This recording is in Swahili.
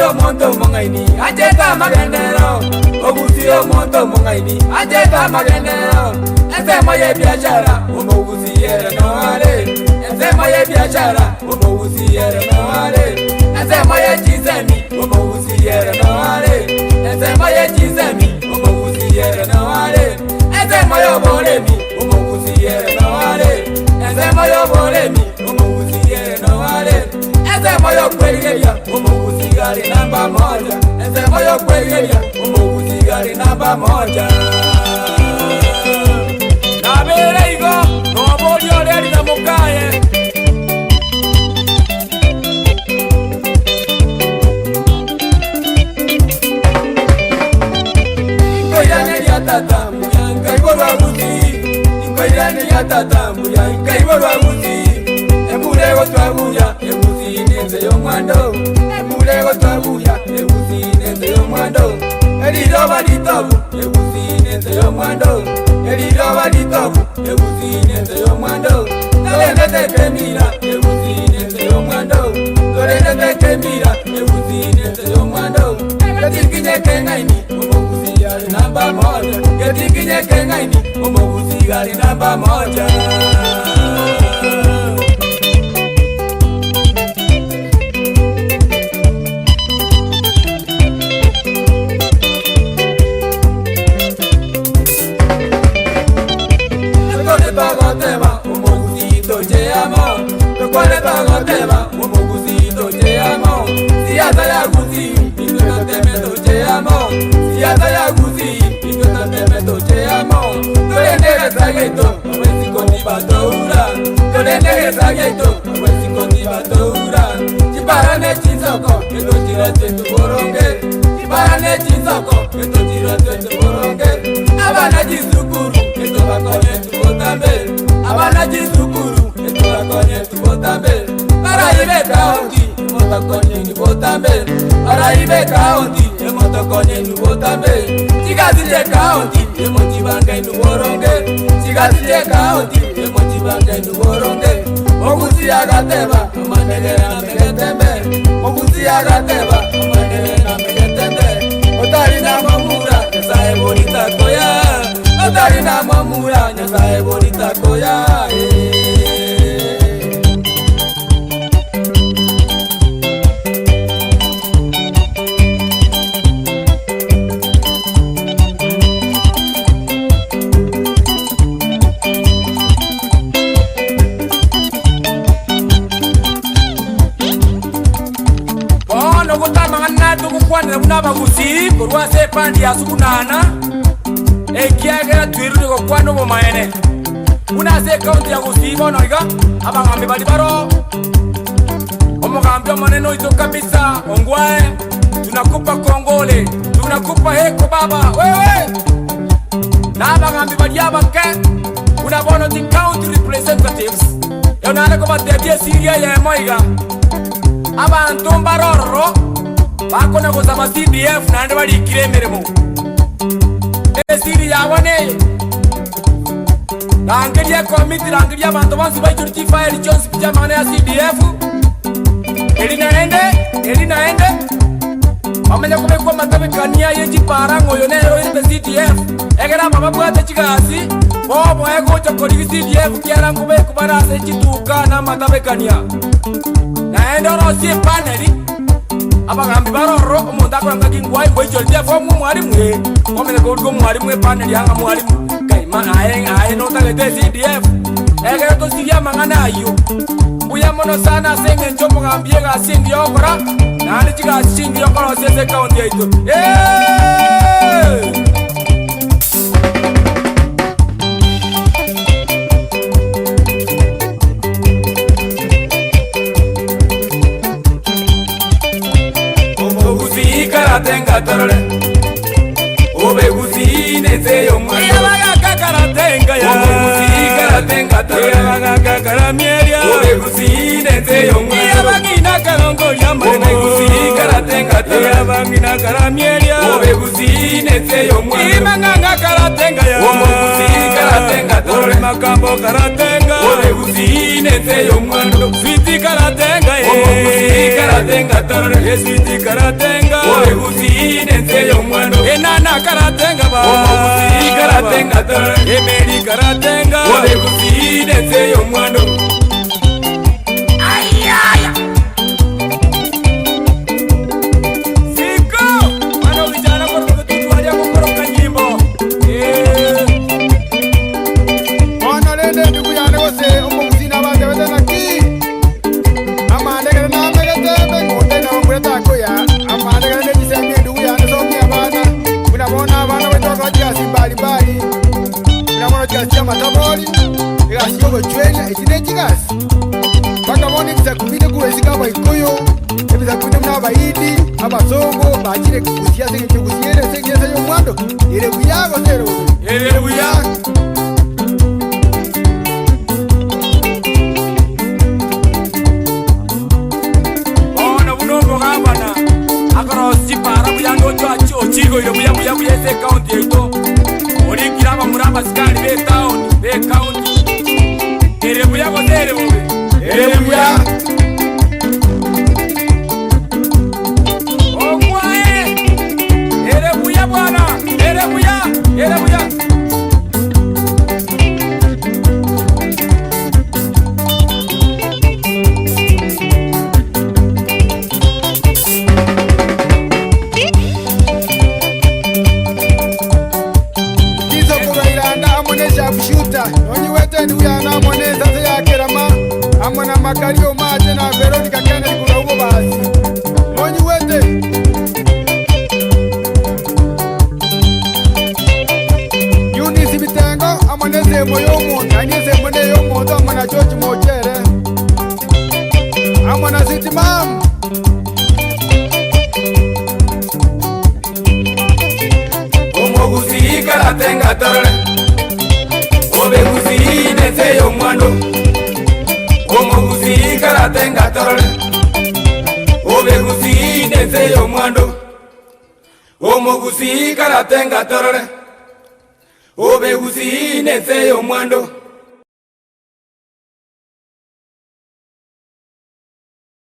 Obusio monto mongaini ajeta magendero. Obusio monto mongaini ajeta magendero. Ensemo ye biashara umubusiere noare. Ensemo ye biashara umubusiere noare. Ensemo ye jizemi umubusiere noare. Ensemo ye jizemi umubusiere noare. Ensemo yo bolemi umubusiere noare. Ensemo yo bolemi umubusiere noare. Ensemo yo kweligelia umubusigari namba moja. Ensemo yo kweligelia umubusigari namba moja. Nabere igo noboli oleri na mukaye. Inkoirane ya tata muyanga iborwa buzi. Inkoirane ya tata muyanga iborwa buzi. Emurego twabuya ebuzi nenze yo mwando. Emurego twabuya ebuzi nenze yo mwando. Eliroba litabu ebuzi nenze yo mwando. Eliroba litabu ebuzi nenze yo mwando. Tolende tekemira ebuzi nenze yo mwando. Tolende tekemira ebuzi nenze yo mwando. Getikinye kengaini umubuzi yali namba moja. Getikinye kengaini umubuzi yali namba moja. Teba umuguzito jeyamo Kwale tago teba umuguzito jeyamo Siyata ya guzi indweta temeto jeyamo Siyata ya guzi indweta temeto jeyamo Tolendege sageto awesi kondi batoura Tolendege sageto awesi kondi batoura Chiparane chinsoko eto jirate tuboronge Chiparane chinsoko eto jirate tuboronge Abana jisukuru eto bakone tubotambe Abana jisukuru eto bakone tubotambe Araibe kaonti emotokonye nibotambe Araibe kaonti emotokonye nibotambe Chigazile kaonti emochibange nuboronge Chigazile kaonti emochibange nuboronge Moguzi agateba amanegera na megetembe Moguzi agateba amanegera na megetembe Otari na mamura nyasaye bonita koya Otari na mamura nyasaye bonita koya Kwanira munaba gusi korwa se pandi asukunana ekiagera twiru ko kwano mo maene una se kaunti ya gusi bono iga abangambe bali baro omugambe maneno ito kabisa ongwae tunakupa kongole tunakupa heko baba wewe na abangambe bali abake una bono di county representatives yonana ko batedia siria ya moiga abantu mbaroro Bako na kusama CDF na ande wali ikiremeremo Siri yawane Rangiria komiti rangiria bantu bansu baitu chifa eli chonsi pijamane ya CDF Elina ende Wamenya kumekua matabe kania yeji parango yonero ilpe CDF Egera mababu hata chigasi Bobo ego chokoriki CDF Kiara ngube kubara sechi tuka na matabe kania Naende orosi paneli Abagambi baroro umuntu akoranga kingwai boicho lya fomu mwarimu komene ko mwarimu panel yanga mwarimu kaima aye no tagete CDF egere to sigia mangana ayo buya mono sana senge nchomo ngambie ga sindi okora nani chiga sindi okora sese county aito Tenga torole Obe gusi neze yo mwando Yabaga kakara tenga ya Obe gusi kara tenga torole Yabaga kakara mieria Obe gusi neze yo mwando Yabagina kalongo yamane Obe gusi kara tenga torole Yabagina kara mieria Obe gusi neze yo mwando Imanganga kara tenga ya Obe gusi kara karatenga torore makambo karatenga obegusi neze yomwando switi karatenga obegusi karatenga torore switi karatenga obegusi neze yomwando enana karatenga ba obegusi karatenga torore emeri karatenga obegusi neze yomwando ayaya siko wana vijana kwa kututualia kukoroka nyimbo Ona lende ndugu yane wose omugusina bage bedana ki amandegere na megetembe ngote na ngureta koya amandegere ne jisembe ndugu yane somya bana unabona abana wetoka jasi mbali mbali unabona jasi matabori igasiyo gochwenya ikine jigasi bakabona ibizakumine kuwezika bayikoyo ibizakumine mnabayidi abasongo bakire kusiya senge kusiere senge yo mwando ire buyago tero ere buyago akorosi para buyando cyo chigo yo buya ese county eto ori kiraba muramba skali be county ere buya ko tere bube ere buya okwae ere buya bwana ere buya Onyi wete ndugu ya na mone sasa ya kerama amona makario maje na Veronica kene kula ubo basi onyi wete Yuni sibitengo amone semo yomo nanye semo ne yomo to amona George Mochere amona City Mam omogusi karatenga torore obegusi neze yomwando omogusi karatenga torore obegusi neze yomwando omogusi karatenga torore obegusi neze yomwando